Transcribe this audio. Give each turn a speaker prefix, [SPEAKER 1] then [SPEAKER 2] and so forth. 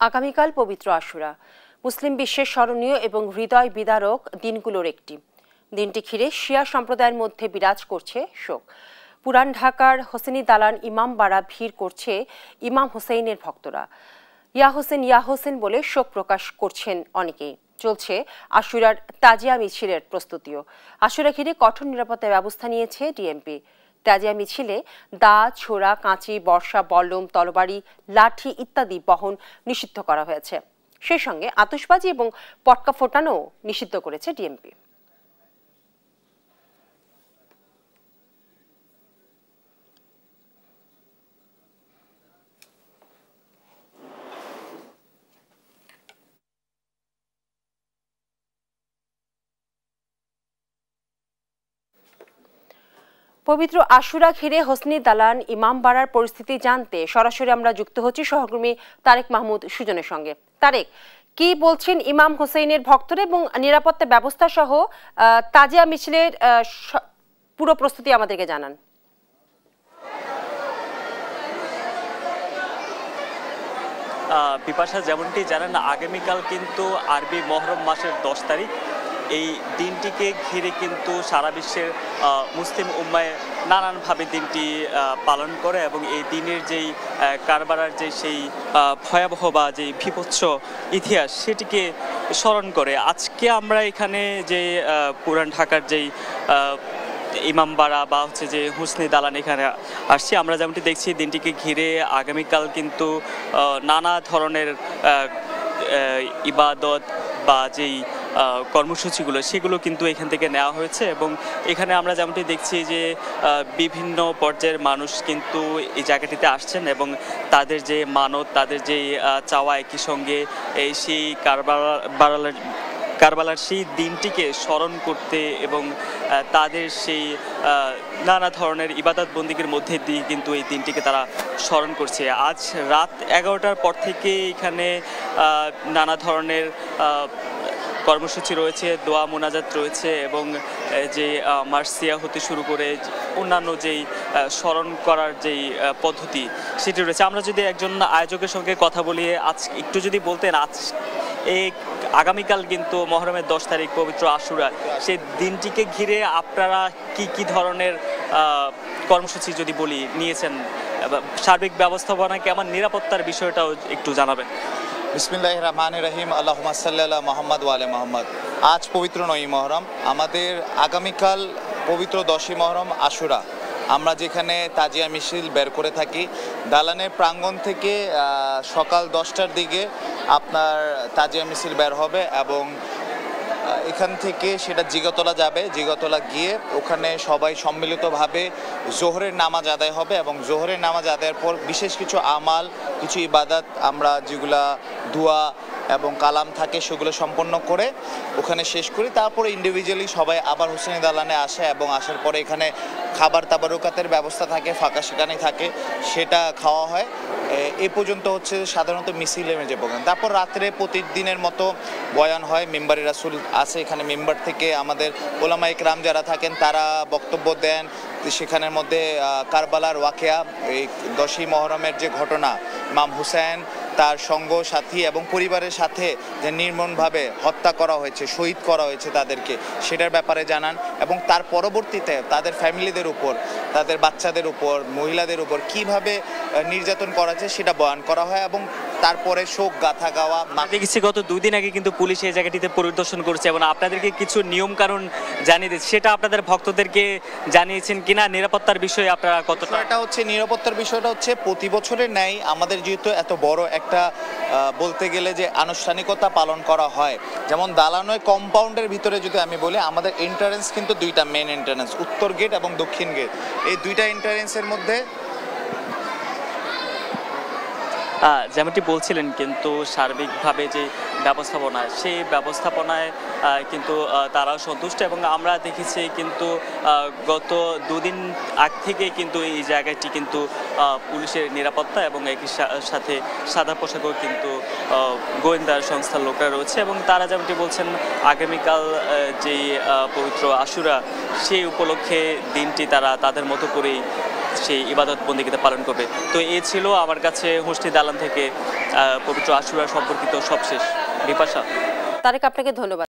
[SPEAKER 1] আগামীকাল পবিত্র আশুরা মুসলিম বিশ্বের স্মরণীয় এবং হৃদয় বিদারক দিনগুলোর একটি। দিনটি ঘিরে শিয়া সম্প্রদায়ের মধ্যে বিরাজ করছে শোক। পুরান ঢাকার হোসেনি দালান ইমামবাড়া ভিড় করছে ইমাম হোসেইনের ভক্তরা। ইয়া হোসেন বলে শোক প্রকাশ করছেন অনেকেই। চলছে আশুরার তাজিয়া মিছিলের প্রস্তুতিও। আশুরা ঘিরে কঠোর নিরাপত্তা ব্যবস্থা নিয়েছে ডিএমপি। তাজিয়া মিছিলে দা, ছোরা, কাঁচি, বর্ষা, বল্লম, তরবারি, লাঠি ইত্যাদি বহন নিষিদ্ধ করা হয়েছে। সেই সঙ্গে আতশবাজি এবং পটকা ফোটানো নিষিদ্ধ করেছে ডিএমপি। পবিত্র আশুরা ঘিরে হোসনি দালান ইমামবাড়ার পরিস্থিতি জানতে সরাসরি আমরা যুক্ত হচ্ছি সহকর্মী তারেক মাহমুদ সুজনের সঙ্গে। তারেক, কি বলছেন ইমাম হোসেইনের ভক্তরা এবং নিরাপত্তা ব্যবস্থা সহ তাজিয়া মিছিলের পুরো প্রস্তুতি আমাদেরকে জানান।
[SPEAKER 2] বিপাশা, যেমনটি জানেন, আগামীকাল কিন্তু আরবি মহরম মাসের 10 তারিখ। এই দিনটিকে ঘিরে কিন্তু সারা বিশ্বের মুসলিম উম্মায় নানানভাবে দিনটি পালন করে এবং এই দিনের যেই কারবালার যে সেই ভয়াবহ বা যেই বিভৎস ইতিহাস সেটিকে স্মরণ করে আজকে আমরা এখানে যে পুরান ঢাকার যেই ইমামবাড়া বা হচ্ছে যে হোসনি দালান এখানে আসছি। আমরা যেমনটি দেখছি দিনটিকে ঘিরে আগামীকাল কিন্তু নানা ধরনের ইবাদত বা যেই কর্মসূচিগুলো সেগুলো কিন্তু এখান থেকে নেওয়া হয়েছে এবং এখানে আমরা যেমনটি দেখছি যে বিভিন্ন পর্যায়ের মানুষ কিন্তু এই জায়গাটিতে আসছেন এবং তাদের যে মানত, তাদের যে চাওয়া একই সঙ্গে সেই কারবালার সেই দিনটিকে স্মরণ করতে এবং তাদের সেই নানা ধরনের ইবাদত বন্দিগির মধ্যে দিয়ে কিন্তু এই দিনটিকে তারা স্মরণ করছে। আজ রাত 11টার পর থেকে এখানে নানা ধরনের কর্মসূচি রয়েছে, দোয়া মোনাজাত রয়েছে এবং যে মার্সিয়া হতে শুরু করে অন্যান্য যেই স্মরণ করার যেই পদ্ধতি সেটি রয়েছে। আমরা যদি একজন আয়োজকের সঙ্গে কথা বলি, আজ একটু যদি বলতেন, আজ এই আগামীকাল কিন্তু মহরমের 10 তারিখ পবিত্র আশুরা, সেই দিনটিকে ঘিরে আপনারা কি ধরনের কর্মসূচি যদি বলি নিয়েছেন, সার্বিক ব্যবস্থাপনা কেমন, নিরাপত্তার বিষয়টাও একটু জানাবেন।
[SPEAKER 3] বিসমিল্লাহির রহমানির রহিম। আল্লাহুম্মা সাল্লি আলা মুহাম্মদ ওয়া আলা মুহাম্মদ। আজ পবিত্র 9ই মহরম, আমাদের আগামীকাল পবিত্র 10ই মহরম আশুরা। আমরা যেখানে তাজিয়া মিছিল বের করে থাকি, দালানের প্রাঙ্গণ থেকে সকাল 10টার দিকে আপনার তাজিয়া মিছিল বের হবে এবং এখান থেকে সেটা জিগাতলা যাবে। জিগাতলা গিয়ে ওখানে সবাই সম্মিলিতভাবে জোহরের নামাজ আদায় হবে এবং জোহরের নামাজ আদায়ের পর বিশেষ কিছু আমাল, কিছু ইবাদত আমরা যেগুলা দোয়া এবং কালাম থাকে সেগুলো সম্পন্ন করে ওখানে শেষ করি। তারপরে ইন্ডিভিজুয়ালি সবাই আবার হোসেনি দালানে আসে এবং আসার পরে এখানে খাবার তাবারুকাতের ব্যবস্থা থাকে, ফাঁকা সেখানে থাকে, সেটা খাওয়া হয়। এ পর্যন্ত হচ্ছে সাধারণত মিছিলের যে প্রোগ্রাম। তারপর রাত্রে প্রতিদিনের মতো বয়ান হয়, মেম্বারি রাসুল আছে এখানে, মেম্বার থেকে আমাদের ওলামা ইকরাম যারা থাকেন তারা বক্তব্য দেন। সেখানের মধ্যে কারবালার ওয়াকিয়া, এই 10ই মহরমের যে ঘটনা, ইমাম হুসেন তার সঙ্গ সাথী এবং পরিবারের সাথে যে নির্মমভাবে হত্যা করা হয়েছে, শহীদ করা হয়েছে তাদেরকে, সেটার ব্যাপারে জানান এবং তার পরবর্তীতে তাদের ফ্যামিলিদের উপর, তাদের বাচ্চাদের উপর, মহিলাদের উপর কিভাবে নির্যাতন করা হয়েছে সেটা বয়ান করা হয় এবং তারপরে শোক গাথা গাওয়া।
[SPEAKER 2] দেখেছি গত 2 দিন আগে কিন্তু পুলিশ এই জায়গাটিতে পরিদর্শন করছে এবং আপনাদেরকে কিছু নিয়ম কানুন জানিয়ে দিচ্ছে, সেটা আপনাদের ভক্তদেরকে জানিয়েছেন কিনা? নিরাপত্তার বিষয়ে আপনারা কতটা?
[SPEAKER 3] এটা হচ্ছে নিরাপত্তার বিষয়টা হচ্ছে প্রতি বছরের ন্যায় আমাদের যেহেতু এত বড় একটা বলতে গেলে যে আনুষ্ঠানিকতা পালন করা হয়, যেমন দালানয় কম্পাউন্ডের ভিতরে যদি আমি বলি, আমাদের এন্ট্রান্স কিন্তু 2টা মেন এন্ট্রান্স, উত্তর গেট এবং দক্ষিণ গেট। এই 2টা এন্ট্রান্সের মধ্যে
[SPEAKER 2] যেমনটি বলছিলেন কিন্তু সার্বিকভাবে যে ব্যবস্থাপনা, সেই ব্যবস্থাপনায় কিন্তু তারাও সন্তুষ্ট এবং আমরা দেখেছি কিন্তু গত 2 দিন আগ থেকে কিন্তু এই জায়গাটি কিন্তু পুলিশের নিরাপত্তা এবং একই সাথে সাদা পোশাকও কিন্তু গোয়েন্দা সংস্থার লোকরা রয়েছে এবং তারা যেমনটি বলছেন আগামীকাল যেই পবিত্র আশুরা সেই উপলক্ষে দিনটি তারা তাদের মতো করেই সেই ইবাদত বন্দিগিতে পালন করবে। তো এ ছিল আমার কাছে হোসনি দালান থেকে পবিত্র আশুরা সম্পর্কিত সবশেষ। বিপাশা।
[SPEAKER 1] তারেক, আপনাকে ধন্যবাদ।